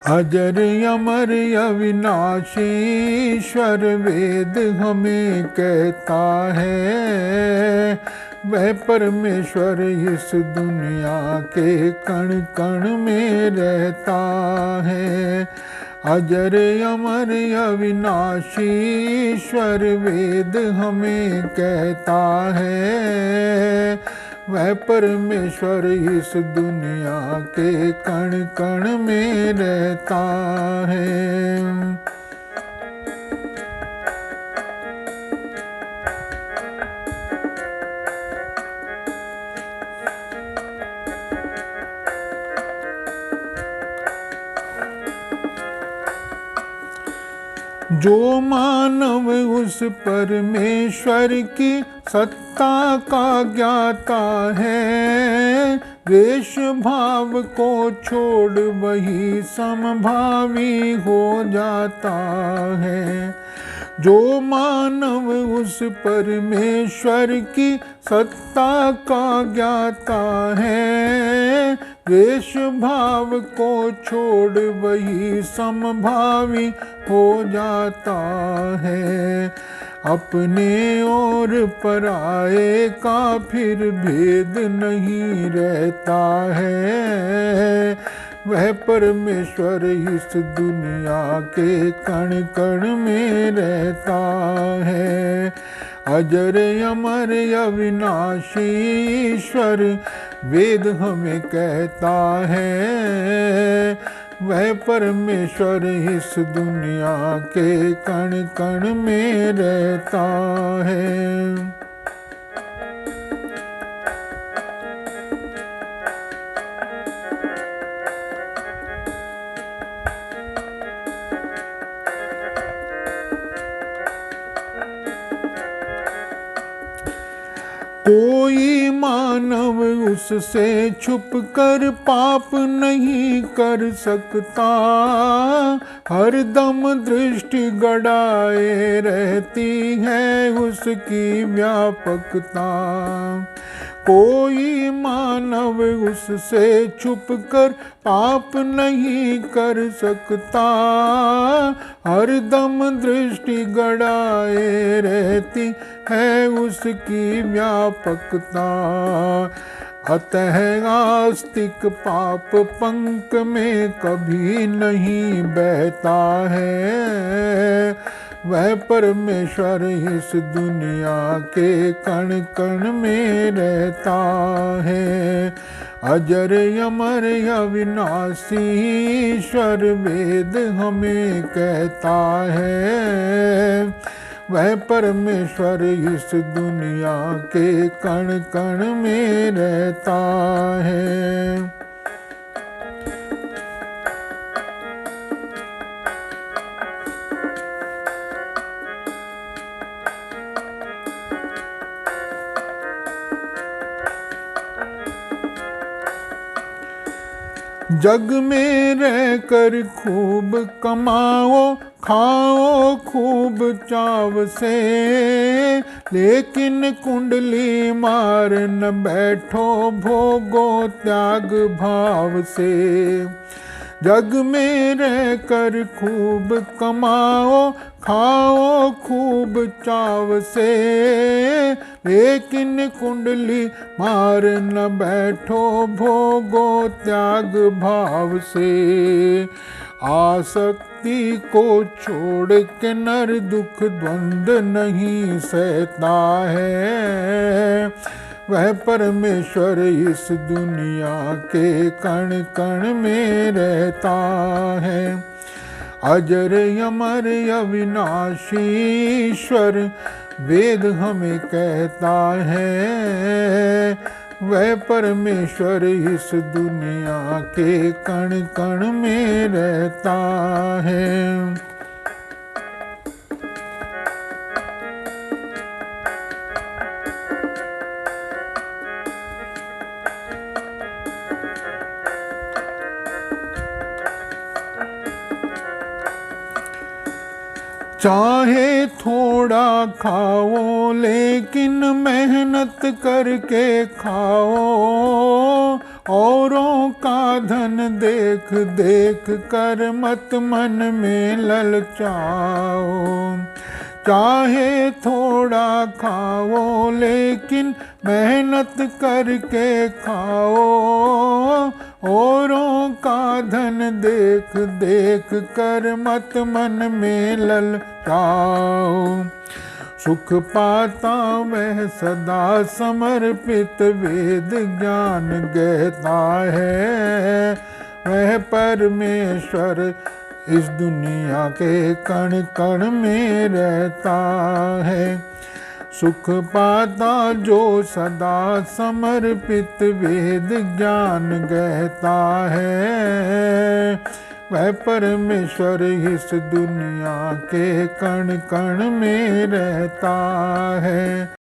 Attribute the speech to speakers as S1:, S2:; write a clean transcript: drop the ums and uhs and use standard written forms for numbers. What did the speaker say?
S1: अजर अमर अविनाशी ईश्वर वेद हमें कहता है, वह परमेश्वर इस दुनिया के कण कण में रहता है। अजर अमर अविनाशी ईश्वर वेद हमें कहता है, वह परमेश्वर इस दुनिया के कण कण में रहता है। जो मानव उस परमेश्वर की सत्ता का ज्ञाता है, द्वेष भाव को छोड़ वही समभावी हो जाता है। जो मानव उस परमेश्वर की सत्ता का ज्ञाता है, द्वेष भाव को छोड़ वही समभावी हो जाता है। अपने और पराये का फिर भेद नहीं रहता है, वह परमेश्वर इस दुनिया के कण कण में रहता है। अजर अमर अविनाशी ईश्वर वेद हमें कहता है, वह परमेश्वर इस दुनिया के कण कण में रहता है। कोई मानव उससे छुप कर पाप नहीं कर सकता, हर दम दृष्टि गड़ाए रहती है उसकी व्यापकता। कोई मानव उससे छुप कर पाप नहीं कर सकता, हर दम दृष्टि गड़ाए रहती है उसकी व्यापकता। अतः आस्तिक पाप पंक में कभी नहीं बहता है, वह परमेश्वर इस दुनिया के कण कण में रहता है। अजर अमर अविनाशी ईश्वर वेद हमें कहता है, वह परमेश्वर इस दुनिया के कण कण में रहता है। जग में रहकर खूब कमाओ खाओ खूब चाव से, लेकिन कुंडली मार न बैठो भोगो त्याग भाव से। जग में रहकर खूब कमाओ खाओ खूब चाव से, लेकिन कुंडली मार न बैठो भोगो त्याग भाव से। आसक्ति को छोड़ के नर दुख द्वंद नहीं सहता है, वह परमेश्वर इस दुनिया के कण कण में रहता है। अजर अमर अविनाशी ईश्वर वेद हमें कहता है, वह परमेश्वर इस दुनिया के कण कण में रहता है। चाहे थोड़ा खाओ लेकिन मेहनत करके खाओ, औरों का धन देख देख कर मत मन में ललचाओ। चाहे थोड़ा खाओ लेकिन मेहनत करके खाओ। औरों का धन देख देख कर मत मन में ललचाओ। सुख पाता वह सदा समर्पित वेद ज्ञान गहता है। वह परमेश्वर इस दुनिया के कण कण में रहता है। सुख पाता जो सदा समर्पित वेद ज्ञान गहता है। वह परमेश्वर इस दुनिया के कण कण में रहता है।